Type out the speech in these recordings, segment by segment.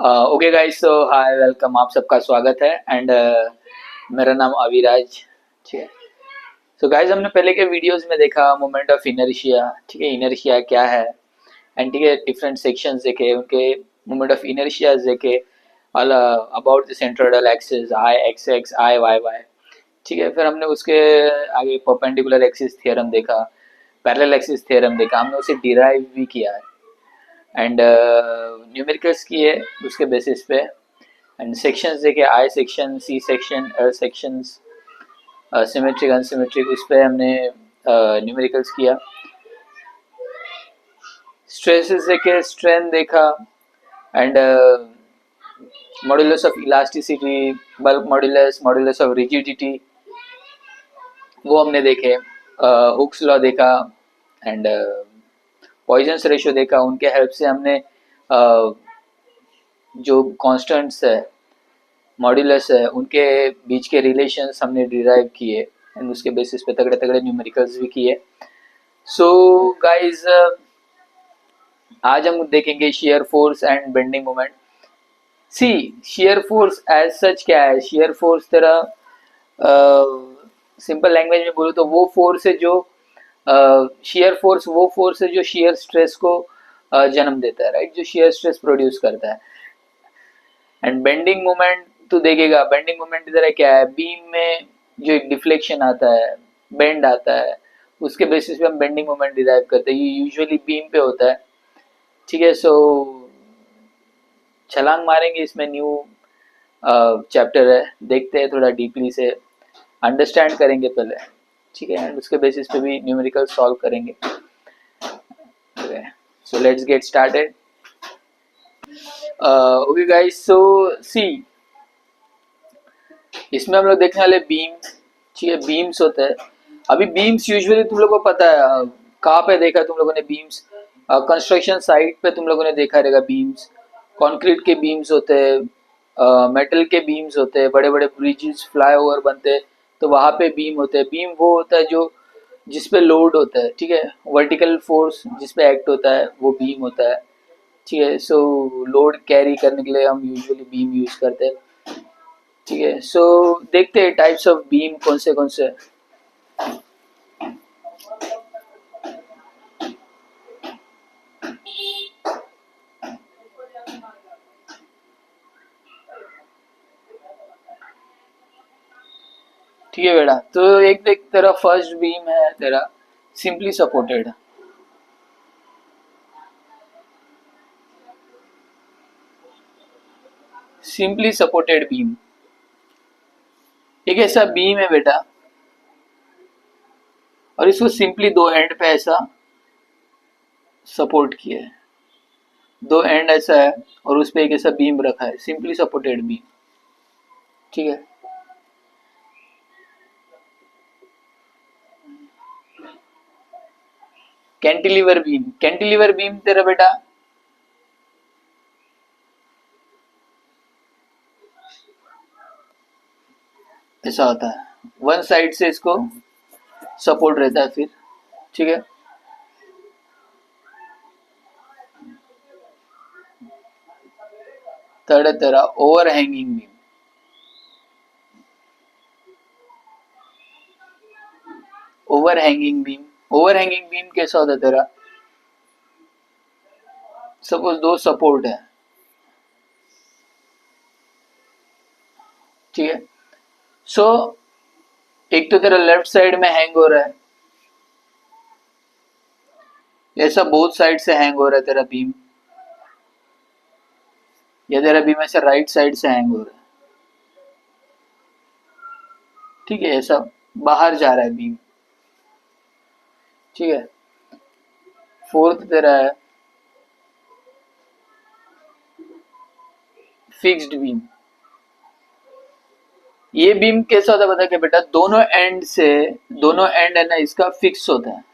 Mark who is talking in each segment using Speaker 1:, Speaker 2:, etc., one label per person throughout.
Speaker 1: Okay guys, सो hi welcome, आप सबका स्वागत है। एंड मेरा नाम अविराज। ठीक है। सो गाइस, हमने पहले के वीडियोस में देखा मोमेंट ऑफ इनर्शिया। ठीक है, इनर्शिया क्या है। एंड ठीक है, डिफरेंट सेक्शंस देखे, उनके मोमेंट ऑफ इनर्शिया देखे, about the centroidal axis I X X I Y Y. ठीक है, फिर हमने उसके आगे परपेंडिकुलर एक्सिस थ्योरम देखा, पैरेलल एक्सिस थ्योरम देखा, हमने उसे डिराइव भी किया है। एंड न्यूमेरिकल्स किए उसके बेसिस पे। एंड सेक्शंस देखे, I section, C section, L sections, symmetric unsymmetric, उस पर हमने न्यूमेरिकल्स किया। स्ट्रेसेस देखे, स्ट्रेंथ देखा, and modulus of elasticity, bulk modulus, modulus of rigidity, वो हमने देखे। हुक्स लॉ देखा, एंड पॉइजन्स रेशियो देखा। उनके हेल्प से हमने जो कॉन्स्टेंट्स है, मॉड्यूलस है, उनके बीच के रिलेशंस हमने डिराइव किए। एंड उसके बेसिस पे तगड़े तगड़े न्यूमेरिकल्स भी किए। सो गाइस, आज हम देखेंगे shear force and bending moment. See, shear force as such क्या है। शियर फोर्स तेरा सिंपल लैंग्वेज में बोलूँ तो वो फोर्स है जो शियर फोर्स वो फोर्स है जो शियर स्ट्रेस को जन्म देता है, राइट, जो शियर स्ट्रेस प्रोड्यूस करता है। एंड बेंडिंग मोमेंट तो देखेगा, बेंडिंग मोमेंट इधर है क्या है, बीम में जो एक डिफ्लेक्शन आता है, बेंड आता है, उसके बेसिस पे हम बेंडिंग मोमेंट डिराइव करते हैं। ये यूजुअली बीम पे होता है। ठीक है। सो छलांग मारेंगे, इसमें न्यू चैप्टर है, देखते हैं थोड़ा डीपली से अंडरस्टैंड करेंगे पहले। ठीक है, एंड उसके बेसिस पे भी न्यूमेरिकल सॉल्व करेंगे। So let's get started. Okay guys, so see, इसमें हम लोग देखने वाले बीम। ठीक है, बीम्स होते हैं। अभी बीम्स यूजुअली तुम लोग को पता है कहाँ पे देखा तुम लोगों ने बीम्स, कंस्ट्रक्शन साइट पे तुम लोगों ने देखा रहेगा बीम्स। कंक्रीट के बीम्स होते हैं, मेटल के बीम्स होते हैं, बड़े बड़े ब्रिजेस, फ्लाईओवर बनते हैं, तो वहां पे बीम होते हैं। बीम वो होता है जो जिस पे लोड होता है। ठीक है, वर्टिकल फोर्स जिस पे एक्ट होता है वो बीम होता है। ठीक है। सो लोड कैरी करने के लिए हम यूजुअली बीम यूज करते हैं। ठीक है। सो देखते हैं टाइप्स ऑफ बीम कौन से। ठीक है बेटा, तो एक देख, तेरा फर्स्ट बीम है तेरा simply supported. Simply supported beam एक ऐसा बीम है बेटा, और इसको सिंपली दो एंड पे ऐसा सपोर्ट किया है। दो एंड ऐसा है और उस पे एक ऐसा बीम रखा है, सिंपली सपोर्टेड बीम। ठीक है। कैंटिलीवर बीम तेरा बेटा ऐसा होता है, वन साइड से इसको सपोर्ट रहता है फिर। ठीक है। थर्ड है तेरा over hanging beam. Over hanging beam कैसा होता है तेरा, सपोज दो सपोर्ट है। ठीक है। सो एक तो तेरा लेफ्ट साइड में हैंग हो रहा है, ऐसा बोथ साइड से हैंग हो रहा है तेरा बीम, या तेरा बीम ऐसा राइट साइड से हैंग हो रहा है। ठीक है, ऐसा बाहर जा रहा है बीम। ठीक है। फोर्थ तेरा है फिक्स्ड बीम। ये बीम कैसा होता है पता क्या बेटा, दोनों एंड है ना इसका फिक्स होता है।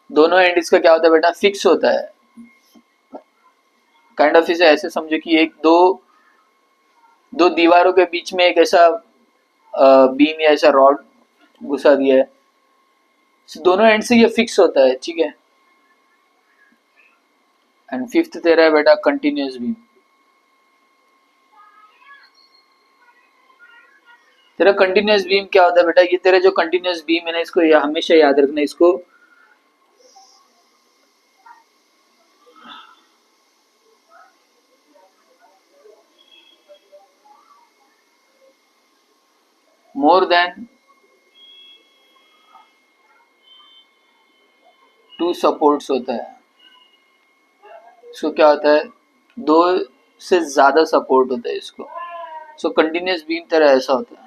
Speaker 1: दोनों एंड इसका क्या होता है बेटा, फिक्स होता है। काइंड ऑफ इसे ऐसे समझो कि एक दो दो दीवारों के बीच में एक ऐसा बीम या ऐसा रॉड घुसा दिया है। दोनों एंड से ये फिक्स होता है। ठीक है। एंड फिफ्थ तेरा है बेटा कंटिन्यूस बीम। तेरा कंटिन्यूस बीम क्या होता है बेटा, ये तेरा जो कंटिन्यूस बीम है ना, इसको हमेशा याद रखना, इसको मोर देन टू सपोर्ट्स होता है। इसको क्या होता है, दो से ज्यादा सपोर्ट होता है इसको। सो कंटिन्यूस बीम तेरा ऐसा होता है।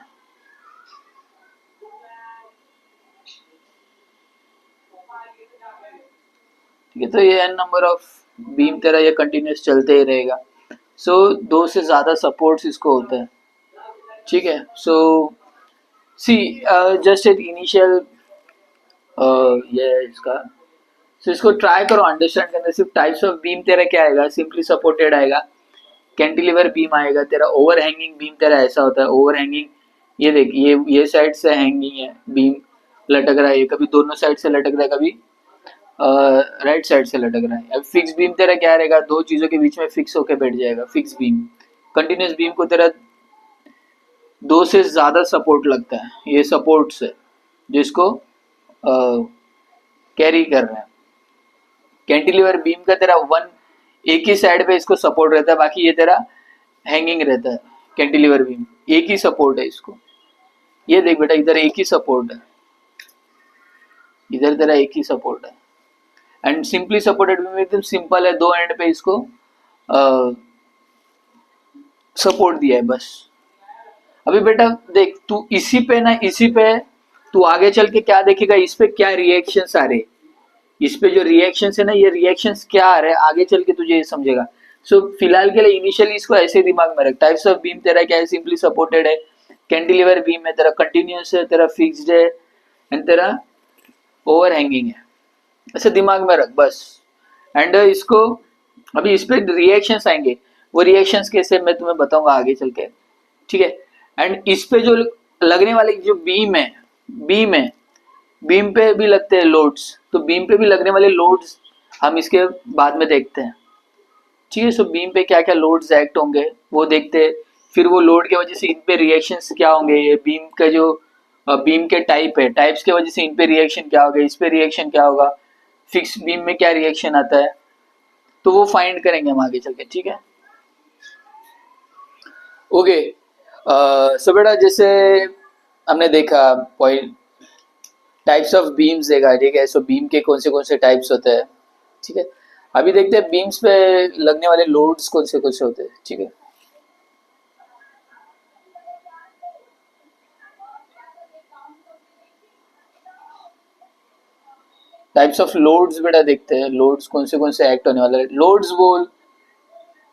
Speaker 1: ठीक है, तो ये एन नंबर ऑफ बीम तेरा ये कंटिन्यूस चलते ही रहेगा। सो दो से ज्यादा सपोर्ट्स इसको होता है। ठीक है, सो सी जस्ट एट इनिशियल ये इसका, सो इसको ट्राई करो अंडरस्टैंड करने। सिर्फ टाइप्स ऑफ बीम तेरा क्या आएगा, सिंपली सपोर्टेड आएगा, कैंटिलीवर बीम आएगा तेरा, ओवर हैंगिंग बीम तेरा ऐसा होता है। ओवर हैंगिंग, ये देख, ये साइड से हैंगिंग है बीम, लटक रहा है, ये कभी दोनों साइड से लटक रहा है, कभी राइट साइड से लटक रहा है। अब फिक्स बीम तेरा क्या रहेगा, दो चीजों के बीच में फिक्स होके बैठ जाएगा, फिक्स बीम। कंटिन्यूस बीम को तेरा दो से ज्यादा सपोर्ट लगता है, ये सपोर्ट्स है जिसको कैरी कर रहे हैं। कैंटिलीवर बीम का तेरा वन, एक ही साइड पे इसको सपोर्ट रहता है, बाकी ये तेरा हैंगिंग रहता है। कैंटिलीवर बीम एक ही सपोर्ट है इसको, ये देख बेटा, इधर एक ही सपोर्ट है, इधर तेरा एक ही सपोर्ट है। एंड सिंपली सपोर्टेड बीम एकदम सिंपल है, दो एंड पे इसको सपोर्ट दिया है बस। अभी बेटा देख, तू इसी पे ना, इसी पे तू आगे चल के क्या देखेगा, इस पे क्या रिएक्शंस आ रहे, इस पे जो रिएक्शंस है ना, ये रिएक्शंस क्या आ रहे हैं, आगे चल के तुझे ये समझेगा। सो फिलहाल के लिए इनिशियली इसको ऐसे दिमाग में रख। टाइप्स ऑफ बीम तेरा क्या है, सिंपली सपोर्टेड है, कैंटिलीवर बीम है तेरा, कंटिन्यूस है तेरा, फिक्स्ड है, एंड तेरा ओवर हैंगिंग है, ऐसे दिमाग में रख बस। एंड इसको अभी इस पे रिएक्शंस आएंगे, वो रिएक्शंस कैसे मैं तुम्हें बताऊंगा आगे चल के। ठीक है, एंड इस पे जो लगने वाली जो बीम है, बीम पे भी लगते हैं लोड्स, तो बीम पे भी लगने वाले लोड्स हम इसके बाद में देखते हैं। ठीक है, सो बीम पे क्या क्या लोड्स एक्ट होंगे वो देखते हैं, फिर वो लोड की वजह से इन पे रिएक्शंस क्या होंगे, ये बीम का जो बीम के टाइप है, टाइप्स की वजह से इन पे रिएक्शन क्या होगा, इस पे रिएक्शन क्या होगा, फिक्स बीम में क्या रिएक्शन आता है, तो वो फाइंड करेंगे हम आगे चल के। ठीक है, ओके। सो बेटा जैसे हमने देखा पॉइंट, टाइप्स ऑफ बीम्स देखा, ठीक है। सो बीम के कौन से टाइप्स होते हैं, ठीक है। अभी देखते हैं बीम्स पे लगने वाले लोड्स कौन से होते हैं, ठीक है। टाइप्स ऑफ लोड्स बेटा देखते हैं, लोड्स कौन से एक्ट होने वाले, लोड्स बोल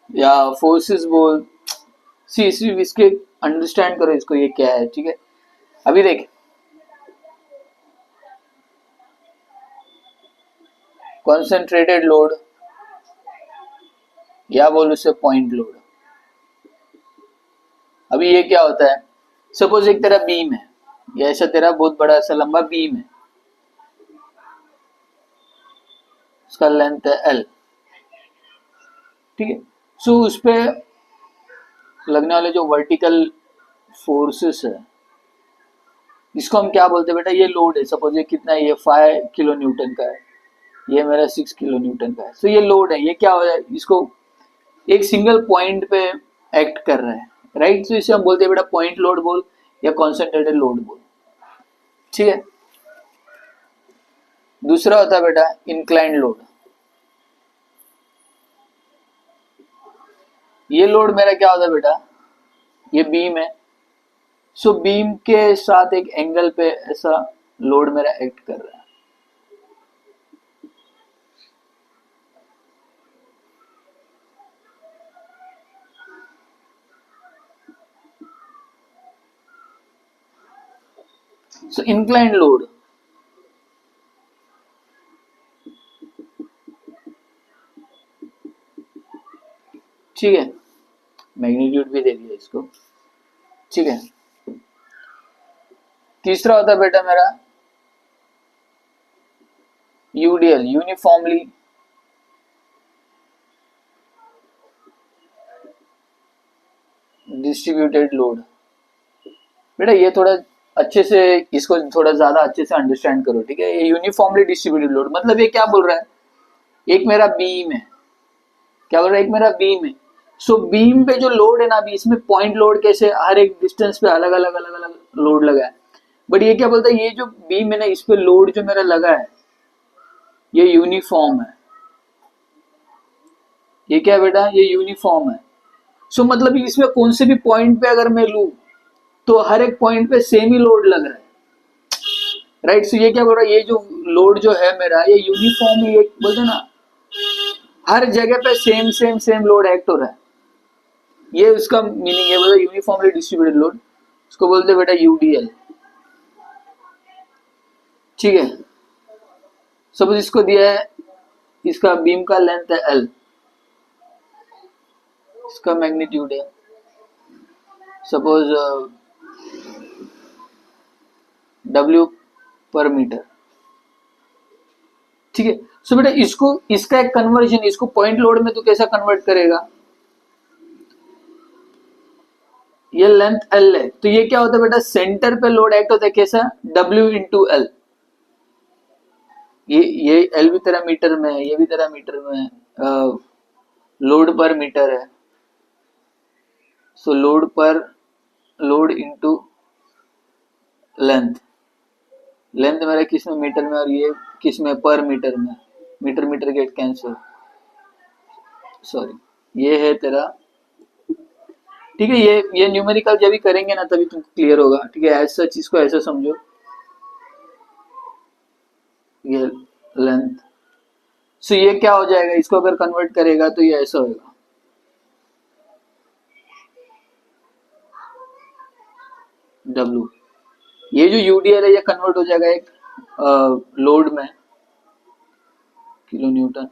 Speaker 1: या फोर्सेस बोल, सी इसी इसके अंडरस्टैंड करो इसको, ये क्या है, ठीक है। अभी देख, कॉन्सेंट्रेटेड लोड या बोल उससे पॉइंट लोड। अभी ये क्या होता है, सपोज एक तेरा बीम है, ये ऐसा तेरा बहुत बड़ा सा लंबा बीम है, उसका लेंथ है एल, ठीक है। सो उस पे लगने वाले जो वर्टिकल फोर्सेस है, इसको हम क्या बोलते हैं बेटा, ये लोड है। सपोज ये कितना है, ये 5 किलो न्यूटन का है, ये मेरा 6 किलो न्यूटन का है। तो ये लोड है, ये क्या हो जाए, इसको एक सिंगल पॉइंट पे एक्ट कर रहा है, राइट। तो इसे हम बोलते हैं बेटा पॉइंट लोड बोल या कॉन्सेंट्रेटेड लोड बोल, ठीक है। दूसरा होता है बेटा इंक्लाइंड लोड। ये लोड मेरा क्या होता है बेटा, ये बीम है, सो बीम के साथ एक एंगल पे ऐसा लोड मेरा एक्ट कर रहा है। सो इंक्लाइंड लोड, ठीक है, मैग्नीट्यूड भी दे दिया इसको, ठीक है। तीसरा होता है बेटा मेरा यूडीएल, यूनिफॉर्मली डिस्ट्रीब्यूटेड लोड। बेटा ये थोड़ा अच्छे से, इसको थोड़ा ज्यादा अच्छे से अंडरस्टैंड करो, ठीक है। ये यूनिफॉर्मली डिस्ट्रीब्यूटेड लोड मतलब ये क्या बोल रहा है, एक मेरा बीम है, क्या बोल रहा है, एक मेरा बीम है। सो बीम पे जो लोड है ना, अभी इसमें पॉइंट लोड कैसे हर एक डिस्टेंस पे अलग अलग अलग अलग लोड लगा है, बट ये क्या बोलता है, ये जो बीम है ना, इस पे लोड जो मेरा लगा है ये यूनिफॉर्म है। ये क्या है बेटा, ये यूनिफॉर्म है। सो मतलब इसमें कौन से भी पॉइंट पे अगर मैं लू तो हर एक पॉइंट पे सेम ही लोड लग रहा है, राइट। सो ये क्या बोल रहा है, ये जो लोड जो है मेरा ये यूनिफॉर्मली, ये बोलते हैं ना हर जगह पे same same same load act हो रहा है, ये उसका मीनिंग है, बोला यूनिफॉर्मली डिस्ट्रीब्यूटेड लोड। इसको बोलते हैं बेटा यूडीएल, ठीक है। सपोज इसको दिया है, इसका बीम का लेंथ है एल, इसका मैग्नीट्यूड है सपोज डब्ल्यू पर मीटर, ठीक है। सो बेटा इसको, इसका एक कन्वर्जन, इसको पॉइंट लोड में तो कैसा कन्वर्ट करेगा, ये लेंथ एल है तो ये क्या होता है बेटा, सेंटर पे लोड एक्ट होता है कैसा, डब्ल्यू इंटू एल। ये एल भी तेरा मीटर में है, ये भी तेरा मीटर में है, लोड पर मीटर है। सो लोड पर, लोड इंटू लेंथ, लेंथ मेरा किस में, मीटर में, और ये किस में, पर मीटर में। Metre metre get cancel, sorry ये है तेरा, ठीक है। ये न्यूमेरिकल जब भी करेंगे ना तभी तुमको क्लियर होगा, ठीक है। एज सच इसको ऐसा समझो, ये लेंथ। सो ये क्या हो जाएगा, इसको अगर कन्वर्ट करेगा तो ये ऐसा होगा, डब्ल्यू। ये जो यूडीएल है ये कन्वर्ट हो जाएगा एक लोड में, किलो न्यूटन।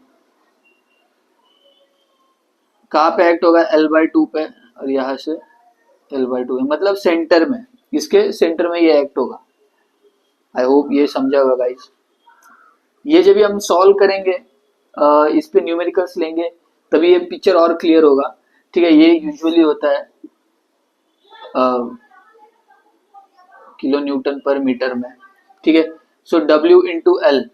Speaker 1: कहाँ पे एक्ट होगा, L/2 पे, और यहाँ से L/2 है, मतलब सेंटर में, इसके सेंटर में ये एक्ट होगा। आई होप ये समझा होगा गाइस। ये जब भी हम सॉल्व करेंगे, इस पे न्यूमेरिकल्स लेंगे तभी ये पिक्चर और क्लियर होगा, ठीक है। ये यूजुअली होता है किलो न्यूटन पर मीटर में, ठीक है। सो W into L,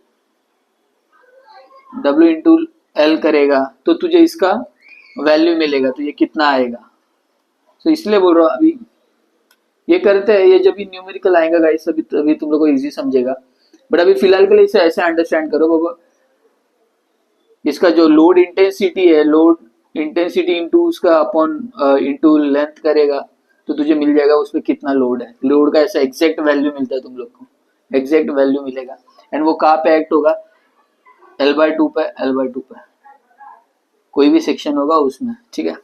Speaker 1: W into L करेगा तो तुझे इसका वैल्यू मिलेगा, तो ये कितना आएगा। तो इसलिए बोल रहा हूँ अभी ये करते हैं, ये जब भी न्यूमेरिकल आएगा गाइस अभी तुम लोग को इजी समझेगा, बट अभी फिलहाल के लिए इसे ऐसे अंडरस्टैंड करो बाबा, इसका जो लोड इंटेंसिटी है, लोड इंटेंसिटी इंटू उसका अपॉन इंटू लेंथ करेगा तो तुझे मिल जाएगा उसमें कितना लोड है। लोड का ऐसा एग्जैक्ट वैल्यू मिलता है तुम लोग को, एग्जैक्ट वैल्यू मिलेगा, एंड वो कहाँ पे एक्ट होगा, L/2 पे, L/2 पे कोई भी सेक्शन होगा उसमें, ठीक है।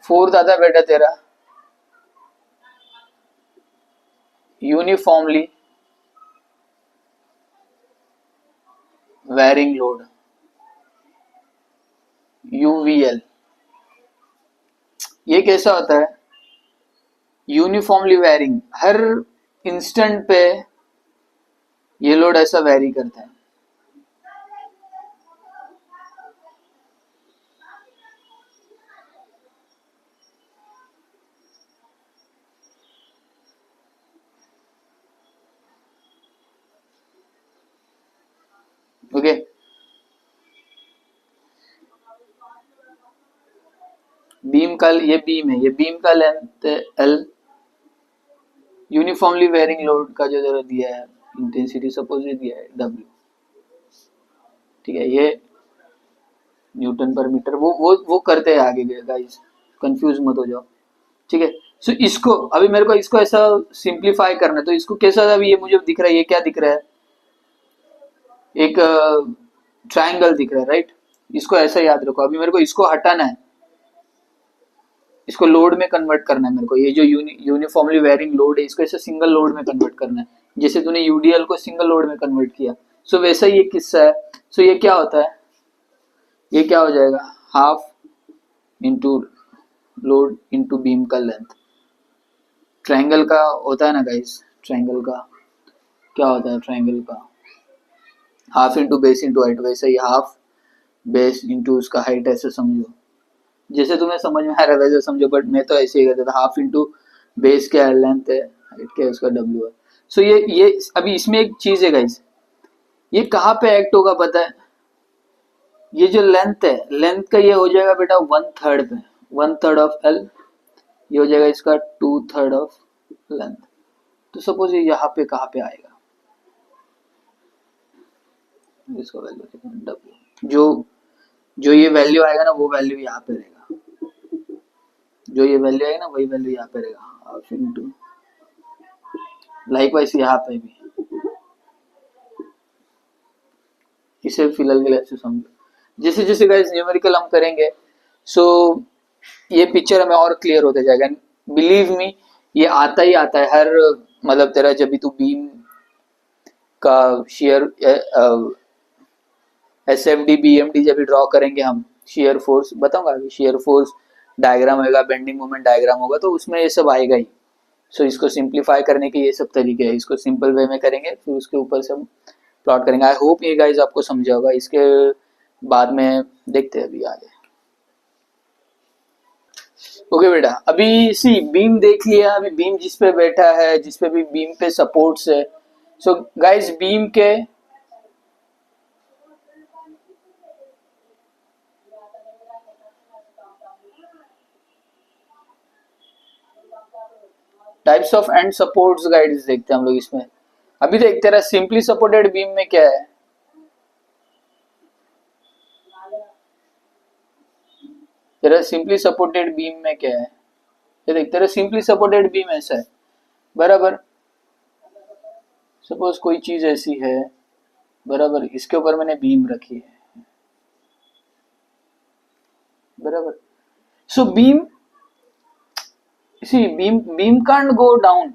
Speaker 1: फोर्थ आता है बेटा तेरा यूनिफॉर्मली वेरिंग लोड, यूवीएल। ये कैसा होता है, यूनिफॉर्मली वेरिंग, हर इंस्टेंट पे ये लोड ऐसा वेरी करता है। ओके, बीम का, ये बीम है, ये बीम का length L, uniformly varying load का जो जरा दिया है इंटेंसिटी सपोज ये दिया है डब्ल्यू, ठीक है। ये न्यूटन पर मीटर, वो करते हैं आगे गाइस, कंफ्यूज मत हो जाओ, ठीक है। सो इसको अभी मेरे को इसको ऐसा सिंप्लीफाई करना है, तो इसको कैसा, अभी ये मुझे दिख रहा है, ये क्या दिख रहा है, एक ट्रायंगल दिख रहा है, राइट। इसको ऐसा याद रखो, अभी मेरे को इसको हटाना है, इसको लोड में कन्वर्ट करना है मेरे को, ये जो यूनिफॉर्मली वेरिंग लोड है इसको ऐसे सिंगल लोड में कन्वर्ट करना है, जैसे तूने यूडीएल को सिंगल लोड में कन्वर्ट किया। सो वैसा ही ये किस्सा है। सो ये क्या होता है, ये क्या हो जाएगा, half into load into beam का लेंथ। ट्रायंगल का होता है ना गाइस, ट्रायंगल का क्या होता है, ट्रायंगल का half into base into height, वैसे ही हाफ बेस इंटू उसका हाइट, ऐसे समझो जैसे तुम्हें समझ में आ रहा है वैसे समझो, बट मैं तो ऐसे ही करता था, हाफ इंटू बेस क्या है, लेंथ है, हाइट क्या है, उसका डब्ल्यू है। सो ये अभी इसमें एक चीज है गाइस, ये कहाँ पे एक्ट होगा पता है? ये जो लेंथ है, लेंथ का ये हो जाएगा बेटा 1/3 पे, 1/3 ऑफ एल, ये हो जाएगा इसका 2/3 ऑफ लेंथ। तो सपोज ये यहाँ पे कहाँ पे आएगा, इसका वैल्यू डब्ल्यू, जो ये वैल्यू आएगा ना वो वैल्यू यहाँ पे रहेगा, जो ये वैल्यू आएगा ना वही वैल्यू यहाँ पे रहेगा, हाफ इंटू, लाइक वाइज यहाँ पे भी, इसे फिलहाल के लिए ऐसे समझो। जैसे जैसे गाइस न्यूमेरिकल हम करेंगे सो ये पिक्चर हमें और क्लियर होते जाएगा। बिलीव मी, ये आता ही आता है हर, मतलब तेरा जब भी तू बीम का शेयर SFD BMD जब भी ड्रॉ करेंगे हम, शेयर फोर्स बताऊंगा अभी, शेयर फोर्स डायग्राम होगा, बेंडिंग मोमेंट डायग्राम होगा, तो उसमें ये सब आएगा ही। सो इसको सिंप्लीफाई करने के ये सब तरीके हैं, इसको सिंपल वे में करेंगे, फिर उसके ऊपर से हम प्लॉट करेंगे। आई होप ये गाइज आपको समझा होगा। इसके बाद में देखते हैं अभी आगे। ओके बेटा, अभी सी बीम देख लिया, अभी बीम जिस पे बैठा है, जिस पे भी बीम पे सपोर्ट्स है, सो गाइज बीम के types of and supports guides देखते हैं हम लोग इसमें। अभी देख तेरा सिंपली सपोर्टेड बीम में क्या है, तेरा सिंपली सपोर्टेड बीम में क्या है, ये देख तेरा सिंपली सपोर्टेड बीम ऐसा है बराबर। सपोज कोई चीज ऐसी है बराबर, इसके ऊपर मैंने बीम रखी है बराबर। So beam, see beam can't go down,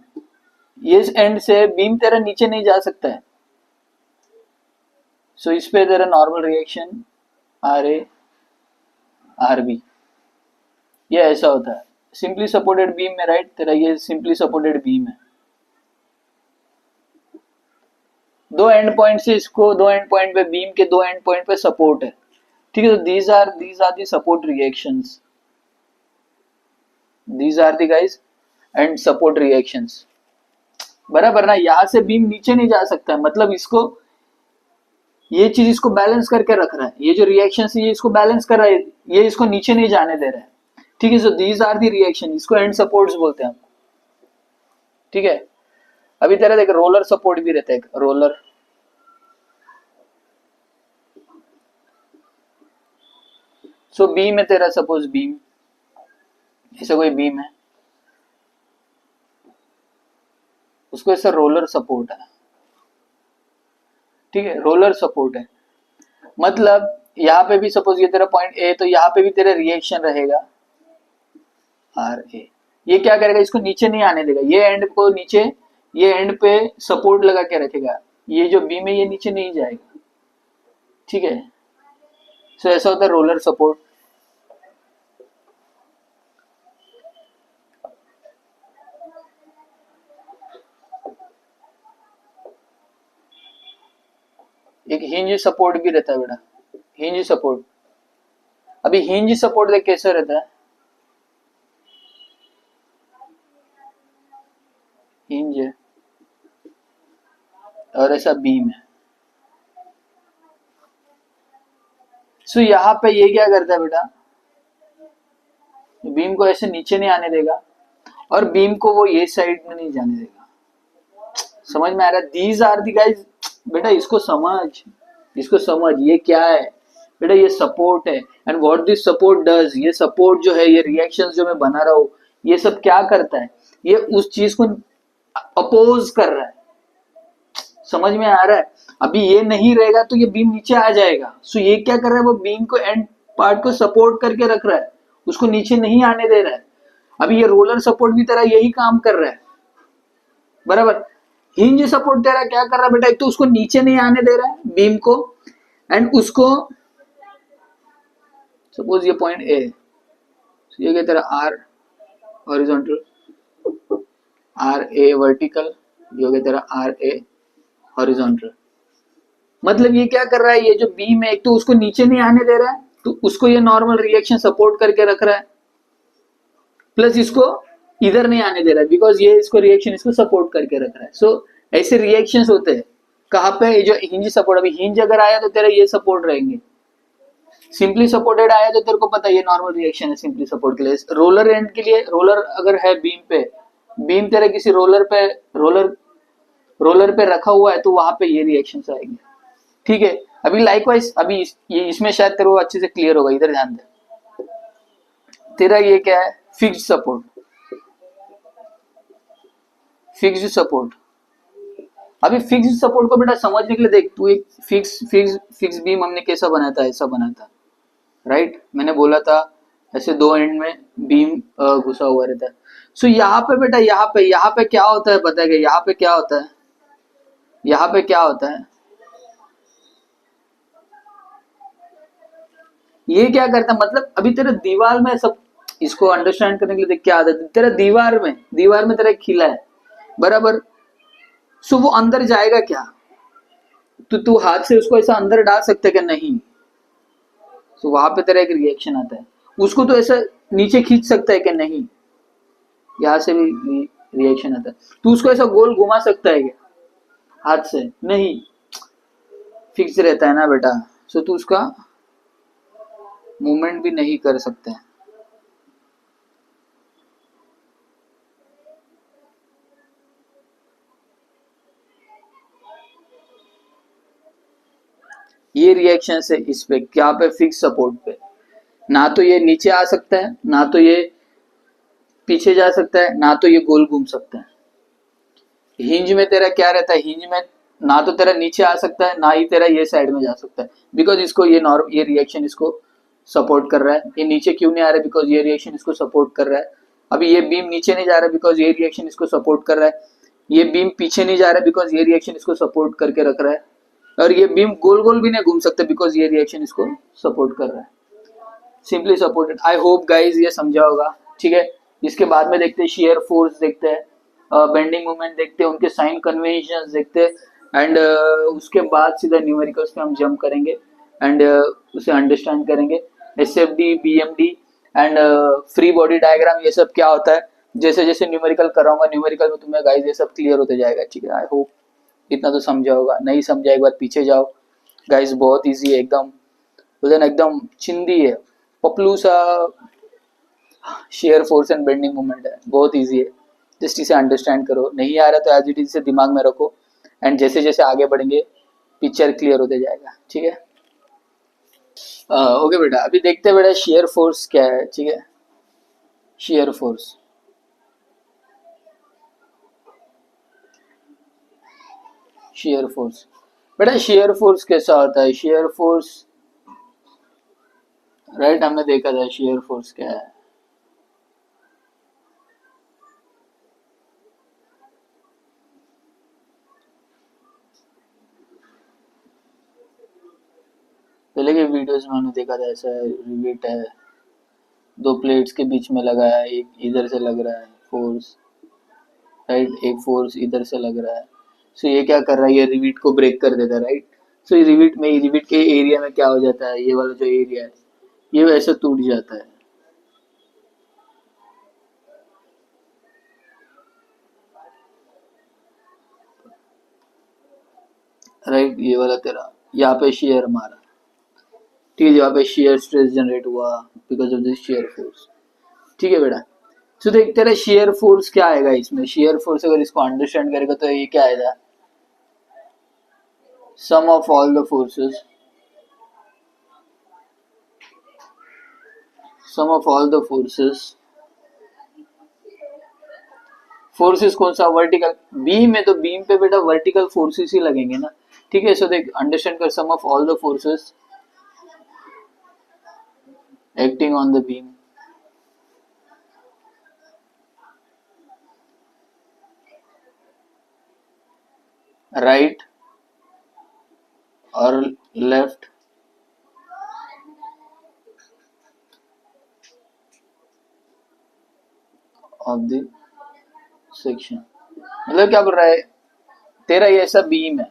Speaker 1: ये एंड से बीम तेरा नीचे नहीं जा सकता है। सो इस पे तेरा नॉर्मल रिएक्शन RA RB, ये ऐसा होता है सिंपली सपोर्टेड बीम में, राइट। तेरा ये सिंपली सपोर्टेड बीम है, दो एंड पॉइंट से इसको, दो एंड पॉइंट पे बीम के दो एंड पॉइंट पे सपोर्ट है, ठीक है। तो these are the support reactions, these are the guys end support reactions बराबर ना। यहां से बीम नीचे नहीं जा सकता है, मतलब इसको, ये चीज इसको बैलेंस करके रख रहा है, ये जो रिएक्शन है ये इसको बैलेंस कर रहा है, ये इसको नीचे नहीं जाने दे रहा है, ठीक है। So these are the reaction, इसको एंड सपोर्ट्स बोलते हैं हम, ठीक है। अभी तेरा देख रोलर सपोर्ट भी रहता है, रोलर, सो बीम है तेरा, सपोज बीम, ऐसा कोई बीम है, उसको ऐसा रोलर सपोर्ट है, ठीक है, रोलर सपोर्ट है। मतलब यहाँ पे भी सपोज ये तेरा पॉइंट A, तो यहाँ पे भी तेरा रिएक्शन रहेगा RA, ये क्या करेगा, इसको नीचे नहीं आने देगा, ये एंड को नीचे, ये एंड पे सपोर्ट लगा के रखेगा, ये जो बीम है ये नीचे नहीं जाएगा, ठीक है। सो ऐसा होता है रोलर सपोर्ट। एक हिंज सपोर्ट भी रहता है बेटा, हिंज सपोर्ट। अभी हिंज सपोर्ट देख कैसे रहता है, हिंज है और ऐसा बीम है। सो यहाँ पे ये क्या करता है बेटा, बीम को ऐसे नीचे नहीं आने देगा और बीम को वो ये साइड में नहीं जाने देगा। समझ में आ रहा है? दीज आर दी गाइस, बेटा इसको समझ, इसको समझ, ये क्या है बेटा, ये सपोर्ट है। And what this support does, ये सपोर्ट जो है, ये रिएक्शंस जो मैं बना रहा हूँ, ये सब क्या करता है, ये उस चीज को अपोज कर रहा है। समझ में आ रहा है? अभी ये नहीं रहेगा तो ये बीम नीचे आ जाएगा। सो ये क्या कर रहा है, वो बीम को एंड पार्ट को सपोर्ट करके रख रहा है, उसको नीचे नहीं आने दे रहा है। अभी ये रोलर सपोर्ट भी तेरा यही काम कर रहा है बराबर। हिंज सपोर्ट तेरा क्या कर रहा है बेटा, एक तो उसको नीचे नहीं आने दे रहा है बीम को, एंड उसको, सपोज ये पॉइंट A, ये क्या तेरा R हॉरिजॉन्टल, RA वर्टिकल, ये हो गया तेरा RA हॉरिजॉन्टल। मतलब ये क्या कर रहा है, ये जो बीम है एक तो उसको नीचे नहीं आने दे रहा है, तो उसको ये नॉर्मल रिएक्शन सपोर्ट करके रख रहा है, प्लस इसको इधर नहीं आने दे रहा है बिकॉज ये इसको रिएक्शन इसको सपोर्ट करके रख रहा है। सो ऐसे रिएक्शंस होते हैं कहाँ पे, ये जो हिंज सपोर्ट, अभी हिंज अगर आया तो तेरा ये सपोर्ट रहेंगे, सिंपली सपोर्टेड आया तो तेरे को पता है ये नॉर्मल रिएक्शन है सिंपली सपोर्ट के लिए। रोलर एंड के लिए, रोलर अगर है बीम पे, बीम तेरा किसी रोलर पे रखा हुआ है तो वहां पे ये रिएक्शंस आएंगे, ठीक है। अभी लाइकवाइज अभी ये इसमें शायद तेरे को अच्छे से क्लियर होगा, इधर ध्यान दे। तेरा ये क्या है, फिक्स्ड सपोर्ट, फिक्स्ड सपोर्ट। अभी फिक्स्ड सपोर्ट को बेटा समझने के लिए देख, तू एक फिक्स बीम हमने कैसा बनाया था, ऐसा बनाया था, राइट। मैंने बोला था ऐसे दो एंड में बीम घुसा हुआ रहता है। सो यहाँ पे बेटा, यहाँ पे क्या होता है पता है क्या, यहाँ पे क्या होता है, यहाँ पे क्या होता है, ये क्या करता है, मतलब अभी तेरे दीवार में सब, इसको अंडरस्टैंड करने के लिए देख क्या आता है, तेरा दीवार में तेरा एक खिला है, बराबर। सो वो अंदर जाएगा क्या, तो तू हाथ से उसको ऐसा अंदर डाल सकते क्या, नहीं। तो वहां पे तेरा एक रिएक्शन आता है, उसको तो ऐसा नीचे खींच सकता है क्या, नहीं, यहाँ से भी रिएक्शन आता है। तू उसको ऐसा गोल घुमा सकता है क्या हाथ से, नहीं, फिक्स रहता है ना बेटा। सो तू उसका मूवमेंट भी नहीं कर सकते हैं। ये रिएक्शन है इस पे, क्या पे, फिक्स सपोर्ट पे, ना तो ये नीचे आ सकता है, ना तो ये पीछे जा सकता है, ना तो ये गोल घूम सकता है। हिंज में तेरा क्या रहता है, हिंज में ना तो तेरा नीचे आ सकता है, ना ही तेरा ये साइड में जा सकता है, बिकॉज इसको ये रिएक्शन इसको सपोर्ट कर रहा है। ये नीचे क्यों नहीं आ रहा है, बिकॉज ये रिएक्शन इसको सपोर्ट कर रहा है। अभी ये बीम नीचे नहीं जा रहा है बिकॉज ये रिएक्शन इसको सपोर्ट कर रहा है। ये बीम पीछे नहीं जा रहा है बिकॉज ये रिएक्शन इसको सपोर्ट करके रख रहा है। और ये बीम गोल गोल भी नहीं घूम सकता बिकॉज ये रिएक्शन इसको सपोर्ट कर रहा है, simply supported. I hope guys ये समझा होगा, ठीक है। इसके बाद में देखते हैं शेयर फोर्स, देखते हैं बेंडिंग मोमेंट, देखते हैं उनके साइन कन्वेंशन, देखते हैं एंड उसके बाद सीधा न्यूमेरिकल्स पे हम जंप करेंगे एंड उसे अंडरस्टैंड करेंगे। SFD, BMD and free body diagram, ये सब क्या होता है, जैसे जैसे न्यूमेरिकल कराऊंगा न्यूमेरिकल में तुम्हें गाइज ये सब क्लियर होते जाएगा, ठीक है। आई होप इतना तो समझा होगा, नहीं समझा एक बार पीछे जाओ गाइज, बहुत ईजी है एकदम, एकदम चिंदी है, पपलू सा shear force and bending moment है, बहुत इजी है। जस्ट इसे अंडरस्टैंड करो, नहीं आ रहा तो एज इट इज से दिमाग में रखो एंड जैसे जैसे आगे बढ़ेंगे पिक्चर क्लियर होते जाएगा, ठीक है। ओके बेटा, अभी देखते हैं बेटा शेयर फोर्स क्या है, ठीक है। शेयर फोर्स, शेयर फोर्स बेटा, शेयर फोर्स कैसा होता है, शेयर फोर्स, राइट, हमने देखा था शेयर फोर्स क्या है। पहले के वीडियोस में हमने देखा था ऐसा रिवेट है, दो प्लेट्स के बीच में लगा है, एक इधर से लग रहा है फोर्स, राइट, एक फोर्स इधर से लग रहा है। सो ये क्या कर रहा है, ये रिवेट को ब्रेक कर देता है, राइट। सो ये रिवेट के एरिया में क्या हो जाता है, ये वाला जो एरिया है ये वैसे टूट जाता है, राइट। ये वाला तेरा यहाँ पे शेयर मारा, ठीक है, यहाँ पे शेयर स्ट्रेस जनरेट हुआ because of this shear force, ठीक है बेटा। तो देख तेरा शेयर फोर्स क्या आएगा इसमें, शेयर फोर्स अगर इसको अंडरस्टैंड करेगा तो ये क्या आएगा, sum of all the forces, sum of all the forces, forces कौन सा, वर्टिकल बीम है तो बीम पे बेटा वर्टिकल फोर्सेस ही लगेंगे ना, ठीक है। सो देख अंडरस्टैंड कर, sum of all the forces acting on the beam, right और लेफ्ट ऑफ द सेक्शन। मतलब क्या बोल रहा है, तेरा ये ऐसा बीम है,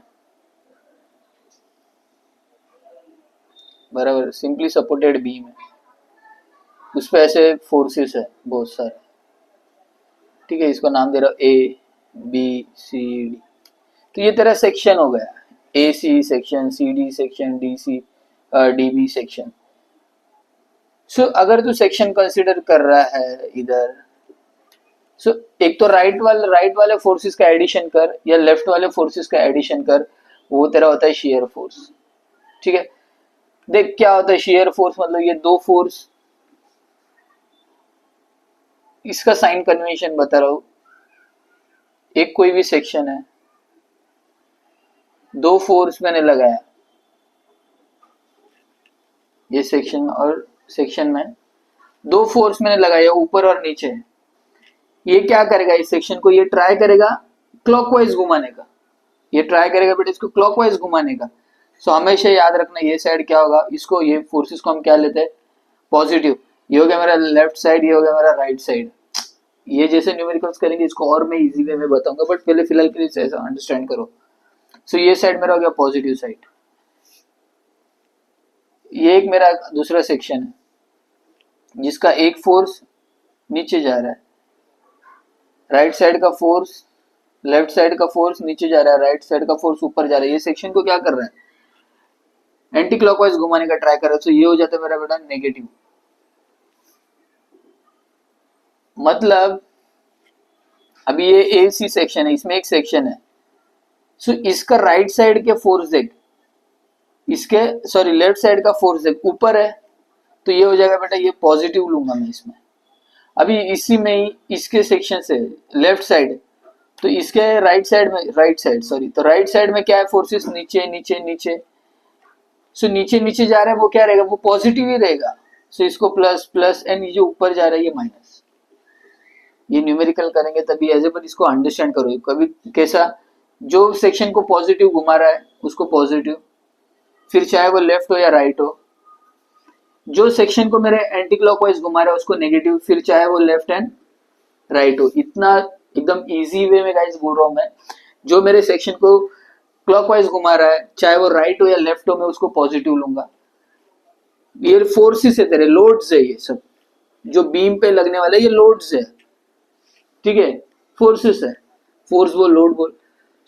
Speaker 1: बराबर, सिंपली सपोर्टेड बीम है, उस पर ऐसे फोर्सेस है बहुत सारे, ठीक है, इसको नाम दे रहा हूँ ए बी सी डी। तो ये तेरा सेक्शन हो गया, A C section, C D section, D C D B section. So अगर तू सेक्शन कंसिडर कर रहा है इधर, सो एक तो राइट वाले फोर्सेस का एडिशन कर या लेफ्ट वाले फोर्सेस का एडिशन कर, वो तेरा होता है शेयर फोर्स, ठीक है। देख क्या होता है शेयर फोर्स, मतलब ये दो फोर्स, इसका साइन कन्वेंशन बता रहा हूं। एक कोई भी सेक्शन है, दो फोर्स मैंने लगाया, ये सेक्शन और सेक्शन में दो फोर्स मैंने लगाया ऊपर और नीचे। ये क्या करेगा, इस सेक्शन को ये ट्राई करेगा क्लॉकवाइज घुमाने का, ये ट्राई करेगा बेटा इसको क्लॉकवाइज घुमाने का। सो हमेशा याद रखना ये साइड क्या होगा, इसको ये फोर्सेस को हम क्या लेते हैं, पॉजिटिव। ये हो गया मेरा लेफ्ट साइड, ये हो गया मेरा राइट साइड। ये जैसे न्यूमेरिकल्स करेंगे इसको और मैं इजी वे में बताऊंगा, बट पहले फिलहाल के लिए ऐसा अंडरस्टैंड करो। सो ये साइड मेरा हो गया पॉजिटिव साइड, ये एक मेरा दूसरा सेक्शन है जिसका एक फोर्स नीचे जा रहा है, राइट साइड का फोर्स, लेफ्ट साइड का फोर्स नीचे जा रहा है, राइट साइड का फोर्स ऊपर जा रहा है। ये सेक्शन को क्या कर रहा है, एंटी क्लॉकवाइज घुमाने का ट्राई कर रहा है। तो ये हो जाता है मेरा बेटा नेगेटिव। मतलब अभी ये ए सी सेक्शन है, इसमें एक सेक्शन है, सो इसका राइट साइड के फोर्स देख, इसके सॉरी लेफ्ट साइड का फोर्स देख ऊपर है, तो ये हो जाएगा बेटा ये पॉजिटिव लूंगा मैं इसमें। अभी इसी में ही इसके सेक्शन से लेफ्ट साइड, तो इसके राइट साइड में, राइट साइड सॉरी, तो राइट साइड में क्या है, फोर्सेस नीचे नीचे नीचे। सो नीचे नीचे जा रहा है वो क्या रहेगा, वो पॉजिटिव ही रहेगा। सो इसको प्लस प्लस, एंड ये जो ऊपर जा रहा है ये माइनस। ये न्यूमेरिकल करेंगे तभी एज ए, पर इसको अंडरस्टैंड करो कभी कैसा, जो सेक्शन को पॉजिटिव घुमा रहा है उसको पॉजिटिव, फिर चाहे वो लेफ्ट हो या राइट हो। जो सेक्शन को मेरे एंटी क्लॉकवाइज घुमा रहा है उसको नेगेटिव, फिर चाहे वो लेफ्ट एंड राइट हो। इतना एकदम इजी वे में गाइस बोल रहा हूं मैं। जो मेरे सेक्शन को क्लॉकवाइज घुमा रहा है चाहे वो राइट हो या लेफ्ट हो, मैं उसको पॉजिटिव लूंगा। ये फोर्सेस है तेरे, लोड्स है, ये सब जो बीम पे लगने वाले ये लोड्स है, ठीक है, फोर्सेस है, फोर्स बोल लोड बोल।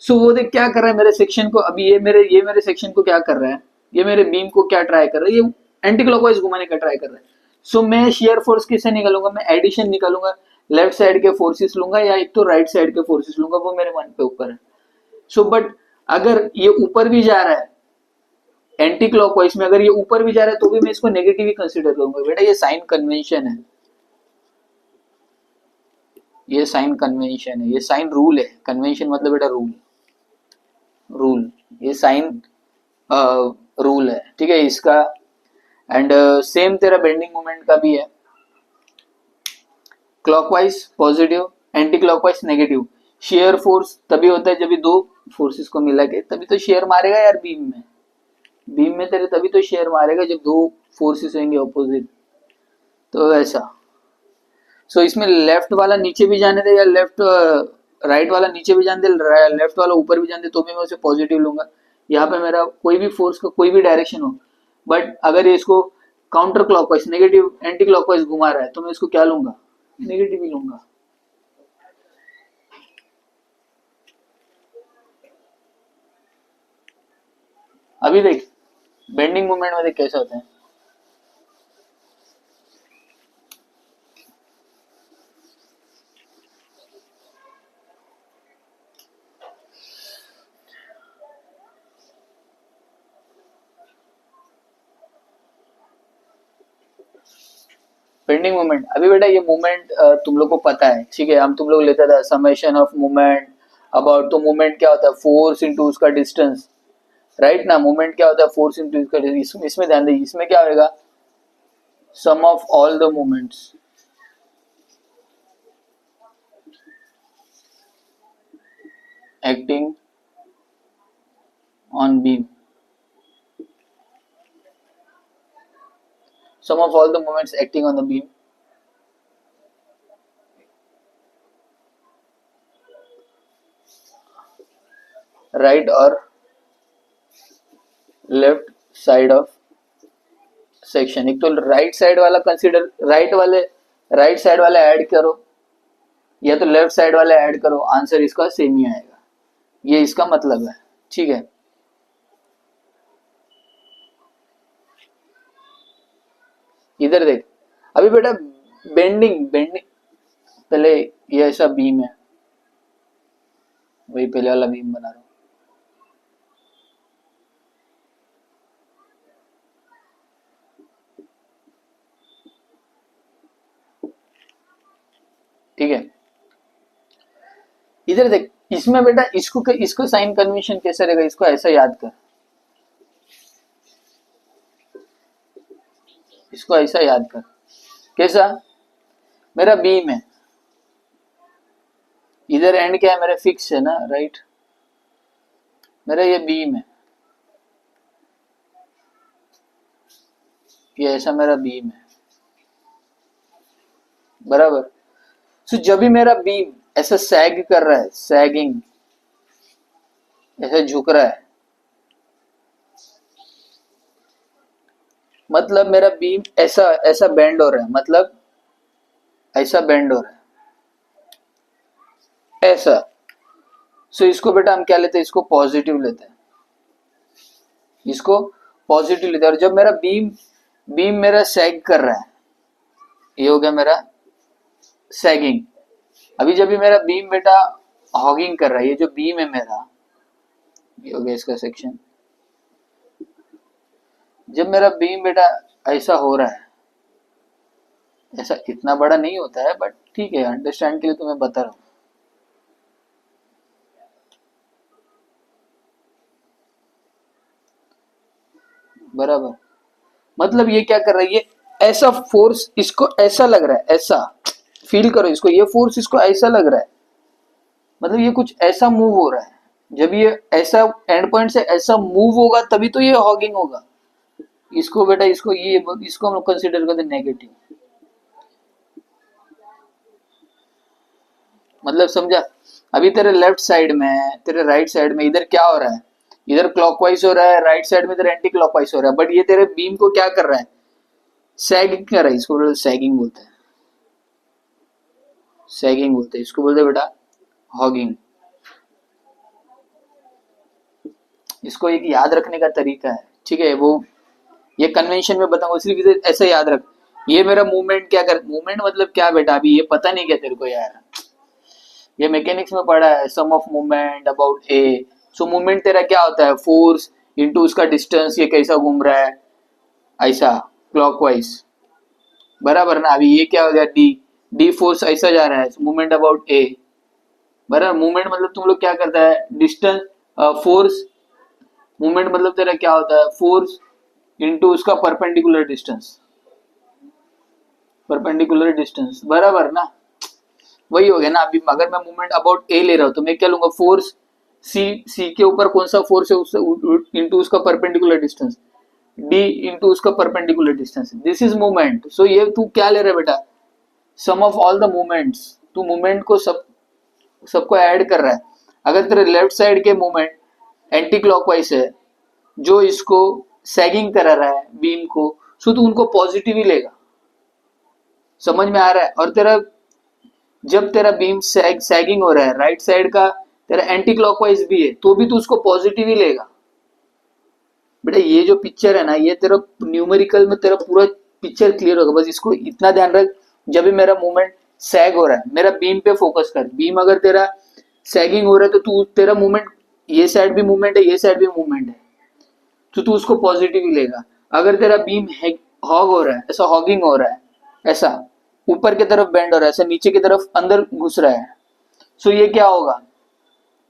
Speaker 1: सो वो देख क्या कर रहा है मेरे सेक्शन को, अभी ये मेरे सेक्शन को क्या कर रहा है, ये मेरे बीम को क्या ट्राई कर रहा है, ये एंटी क्लॉकवाइज घुमाने का ट्राई कर रहा है। सो मैं शेयर फोर्स किससे निकालूंगा, मैं एडिशन निकालूंगा, लेफ्ट साइड के फोर्सेस लूंगा या एक तो राइट साइड के फोर्सेस लूंगा, वो मेरे मन पे ऊपर है। सो बट अगर ये ऊपर भी जा रहा है एंटी क्लॉकवाइज में, अगर ये ऊपर भी जा रहा है तो भी मैं इसको नेगेटिव ही कंसीडर करूंगा बेटा, ये साइन कन्वेंशन है, ये साइन कन्वेंशन है, ये साइन रूल है। कन्वेंशन मतलब बेटा रूल, रूल, ये साइन रूल है, ठीक है इसका। एंड सेम तेरा बेंडिंग मोमेंट का भी है, clockwise positive, anti clockwise negative. Shear force तभी होता है जब ये दो फोर्सेस को मिला के, तभी तो शेयर मारेगा यार बीम में, बीम में तेरे तभी तो शेयर मारेगा जब दो फोर्सेस होंगे ऑपोजिट, तो ऐसा। सो इसमें लेफ्ट वाला नीचे भी जाने दे या लेफ्ट राइट वाला नीचे भी जाने दे, लेफ्ट वाला ऊपर भी जाने दे, तो भी मैं उसे पॉजिटिव लूंगा। यहाँ पे मेरा कोई भी फोर्स का कोई भी डायरेक्शन हो, बट अगर ये इसको counter clockwise negative anti clockwise घुमा रहा है तो मैं इसको क्या लूंगा, नेगेटिव ही लूंगा। अभी देख बेंडिंग मूवमेंट में देख कैसे होते हैं, बेंडिंग मूवमेंट। अभी बेटा ये मूवमेंट तुम लोग को पता है, ठीक है, हम तुम लोग लेते थे समेशन ऑफ मूवमेंट अबाउट, तो मूवमेंट क्या होता है, फोर्स इनटू उसका डिस्टेंस, राइट ना। मूवमेंट क्या होता है, फोर्स इनटू इसका डिस्टेंस। इसमें ध्यान दे, इसमें क्या होगा, sum of all the movements acting on beam, sum of all the moments acting on the beam, right or left side of section, एक तो राइट साइड वाला कंसीडर, राइट साइड वाला ऐड करो या तो लेफ्ट साइड वाला add करो, answer इसका सेम ही आएगा, ये इसका मतलब है। ठीक है, इधर देख, अभी बेटा बेंडिंग बेंडिंग, पहले ये ऐसा बीम है, वही पहले वाला बीम बना रहा हूं। ठीक है, इधर देख, इसमें बेटा इसको साइन कन्वेंशन कैसे रहेगा, इसको ऐसा याद कर, इसको ऐसा याद कर, कैसा, मेरा बीम है, इधर एंड क्या है, मेरा फिक्स है ना, राइट, मेरा ये बीम है, ये ऐसा मेरा बीम है, बराबर। तो जब भी मेरा बीम ऐसा सैग कर रहा है, सैगिंग, ऐसा झुक रहा है, मतलब मेरा बीम ऐसा ऐसा बेंड हो रहा है, मतलब ऐसा बेंड हो रहा है, ऐसा। सो इसको बेटा हम क्या लेते हैं, इसको पॉजिटिव लेते हैं, इसको पॉजिटिव लेते हैं। और जब मेरा बीम बीम मेरा सैग कर रहा है, ये हो गया मेरा सैगिंग। अभी जब भी मेरा बीम बेटा हॉगिंग कर रहा है, ये जो बीम है मेरा, ये हो गया इसका सेक्शन। जब मेरा बीम बेटा ऐसा हो रहा है, ऐसा इतना बड़ा नहीं होता है, बट ठीक है, अंडरस्टैंड के लिए तुम्हें बता रहा हूं। बराबर, मतलब ये क्या कर रहा है, ये ऐसा फोर्स इसको ऐसा लग रहा है, ऐसा फील करो इसको, ये फोर्स इसको ऐसा लग रहा है, मतलब ये कुछ ऐसा मूव हो रहा है। जब ये ऐसा एंड पॉइंट से ऐसा मूव होगा तभी तो ये हॉगिंग होगा। इसको बेटा इसको हम लोग कंसिडर करते हैं नेगेटिव, मतलब समझा। अभी तेरे लेफ्ट साइड में, तेरे राइट साइड में इधर क्या हो रहा है, इधर क्लॉकवाइज हो रहा है, राइट साइड में इधर एंटी क्लॉकवाइज हो रहा है, बट ये तेरे बीम को क्या कर रहा है, सैगिंग कर रहा है। इसको सैगिंग बोलते हैं, सैगिंग बोलते हैं, इसको बोलते हैं बेटा हॉगिंग। इसको एक याद रखने का तरीका है, ठीक है, वो ये कन्वेंशन में बताऊंगा, सिर्फ ऐसे याद रख। ये मेरा मूवमेंट क्या कर, मूवमेंट मतलब क्या बेटा, अभी ये पता नहीं क्या तेरे को यार, ये मैकेनिक्स में पढ़ा है, sum of movement about A. So movement तेरा क्या होता है, फोर्स इनटू उसका डिस्टेंस, ये कैसा घूम रहा है, ऐसा क्लॉकवाइज, बराबर ना। अभी ये क्या हो गया, डी डी फोर्स ऐसा जा रहा है, मूवमेंट अबाउट ए, बराबर। मूवमेंट मतलब तुम लोग क्या करता है, डिस्टेंस, फोर्स, मूवमेंट मतलब तेरा क्या होता है, फोर्स इनटू उसका परपेंडिकुलर डिस्टेंस, परपेंडिकुलर डिस्टेंस, बराबर ना। वही हो गया ना। अभी अगर मैं मूवमेंट अबाउट ए ले रहा हूं तो मैं क्या लूंगा, फोर्स सी के ऊपर कौन सा फोर्स है, उससे इनटू उसका परपेंडिकुलर डिस्टेंस, डी इनटू उसका perpendicular distance, this is movement. So ये तू क्या ले रहा है बेटा, sum of all the movements, तू मूवमेंट को सबको ऐड कर रहा है। अगर तेरे लेफ्ट साइड के मूवमेंट एंटी क्लॉकवाइज है, जो इसको सैगिंग करा रहा है बीम को, सो तू उनको पॉजिटिव ही लेगा, समझ में आ रहा है। और तेरा जब तेरा बीम सैगिंग हो रहा है, राइट साइड का तेरा एंटी क्लॉकवाइज भी है, तो भी तू उसको पॉजिटिव ही लेगा। बेटा ये जो पिक्चर है ना, ये तेरा न्यूमेरिकल में तेरा पूरा पिक्चर क्लियर होगा, बस इसको इतना ध्यान रख। जब भी मेरा मूवमेंट सैग हो रहा है, मेरा बीम पे फोकस कर, बीम अगर तेरा सैगिंग हो रहा है तो तू तेरा मूवमेंट, ये साइड भी मूवमेंट है, ये साइड भी मूवमेंट है, तो तू उसको पॉजिटिव ही लेगा। अगर तेरा बीम हॉग हो रहा है, ऐसा हॉगिंग हो रहा है, ऐसा ऊपर की तरफ बेंड हो रहा है, ऐसा नीचे की तरफ अंदर घुस रहा है, सो ये क्या होगा,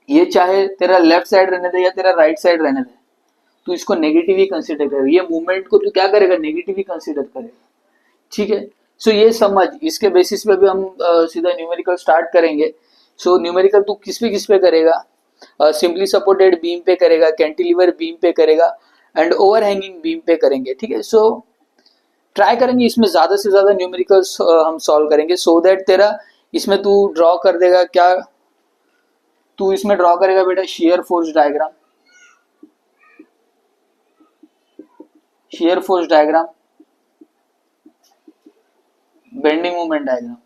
Speaker 1: ये चाहे तेरा लेफ्ट साइड रहने दे या तेरा राइट साइड रहने दे, तू इसको नेगेटिव ही कंसीडर करेगा। ये मूवमेंट को तू क्या करेगा, नेगेटिव ही कंसीडर करेगा, ठीक है। सो ये समझ, इसके बेसिस पे भी हम सीधा न्यूमेरिकल स्टार्ट करेंगे। सो न्यूमेरिकल तू किस पे करेगा, सिंपली सपोर्टेड बीम पे करेगा, कैंटिलीवर बीम पे करेगा, एंड ओवरहैंगिंग बीम पे करेंगे, ठीक है। सो ट्राई करेंगे इसमें ज्यादा से ज्यादा न्यूमेरिकल्स हम सॉल्व करेंगे, सो दैट तेरा इसमें तू ड्रॉ कर देगा क्या, तू इसमें ड्रॉ करेगा बेटा shear force diagram, shear force diagram, bending moment diagram,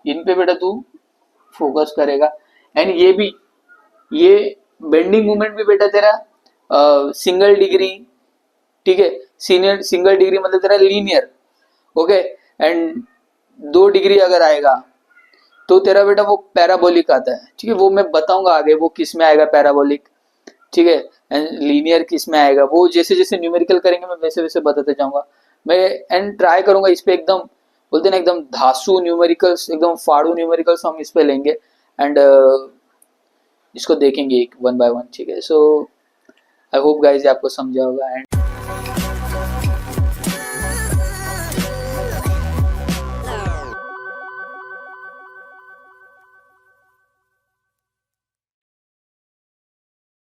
Speaker 1: इन पे बेटा तू फोकस करेगा। एंड ये बेंडिंग मोमेंट भी बेटा तेरा सिंगल डिग्री, ठीक है, सिंगल डिग्री मतलब तेरा लीनियर, ओके। एंड 2 डिग्री अगर आएगा तो तेरा बेटा वो पैराबोलिक आता है, ठीक है, वो मैं बताऊंगा आगे वो किस में आएगा पैराबोलिक, ठीक है। एंड लीनियर किस में आएगा वो जैसे जैसे न्यूमेरिकल करेंगे मैं वैसे वैसे बताते जाऊंगा मैं। एंड ट्राई करूंगा इस पे एकदम, बोलते ना एकदम धांसू न्यूमेरिकल्स, एकदम फाड़ू न्यूमेरिकल्स हम इस पे लेंगे। एंड इसको देखेंगे एक वन बाय वन, ठीक है। सो आई होप गाइस आपको समझा होगा। एंड